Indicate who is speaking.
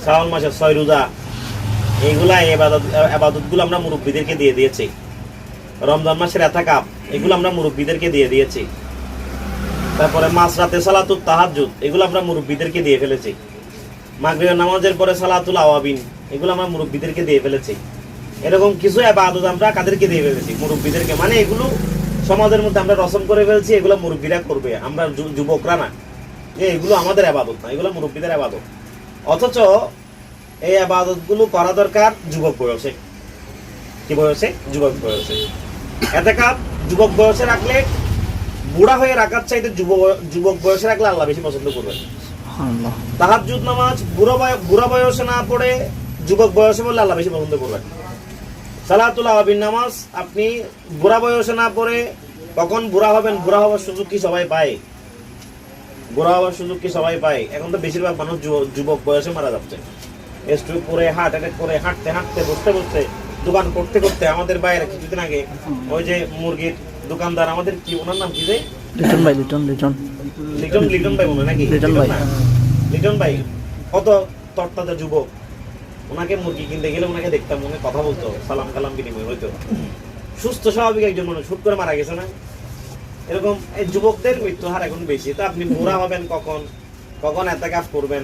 Speaker 1: শ্রাবণ মাসের 6 রোজা, এগুলা ইবাদতগুলো আমরা মুরব্বীদেরকে দিয়ে দিয়েছি। রমজান মাসের ইতিকাফ, এগুলো আমরা মুরব্বীদেরকে দিয়ে দিয়েছি। তারপরে মাঝরাতে সালাতুত তাহাজ্জুদ, এগুলো আমরা মুরব্বীদেরকে দিয়ে ফেলেছি। মাগরিবের নামাজের পরে সালাতুল আওয়াবিন, এগুলো আমরা মুরব্বীদেরকে দিয়ে ফেলেছি। এরকম কিছু ইবাদত আমরা কাদেরকে দিয়ে ফেলেছি? মুরব্বীদেরকে। মানে এগুলো সমাজের মধ্যে আমরা রসম করে ফেলছি, এগুলো মুরব্বীরা করবে, আমরা যুবকরা না। এগুলো আমাদের ইবাদত না, এগুলো মুরব্বীদের ইবাদত। অথচ এই ইবাদতগুলো করা দরকার যুবক বয়সে। কি বয়সে? যুবক বয়সে। ইতিকাফ যুবক বয়সে রাখলে, বুড়া হয়ে রাখার চাইতে যুবক বয়সে রাখলে আল্লাহ বেশি পছন্দ করবেন। তাহাজ্জুদ নামাজ বুড়া বয়সে না পড়ে যুবক বয়সে বললে আল্লাহ বেশি পছন্দ করবেন। সালাতুল আওয়াবিন নামাজ আপনি বুড়া বয়সে না পড়ে, কখন বুড়া হবেন? বুড়া হওয়ার সুযোগ কি সবাই পায়? বুড়া হওয়ার সুযোগ কি সবাই পায়? এখন তো বেশিরভাগ মানুষ যুবক বয়সে মারা যাচ্ছে। স্ট্রোক করে, হার্ট অ্যাটাক করে, হাঁটতে হাঁটতে, বসতে বসতে, দোকান করতে করতে। আমাদের বাইরে কিছুদিন আগে ওই যে মুরগির দোকানদার, আমাদের কি ওনার নাম কি? যে লিটন ভাই মনে নাকি? লিটন ভাই কত তরতাজা যুবক। ওনাকে মুরগি কিনতে গেলে ওনাকে দেখতাম, মনে কথা বলতো, সালাম কালাম বিনিময় হইতো। সুস্থ স্বাভাবিক একজন মানুষ হুট করে মারা গেছে না? এরকম এই যুবকদের মৃত্যু হার এখন বেশি। তো আপনি বুড়া হবেন কখন? কখন ইতিকাফ করবেন?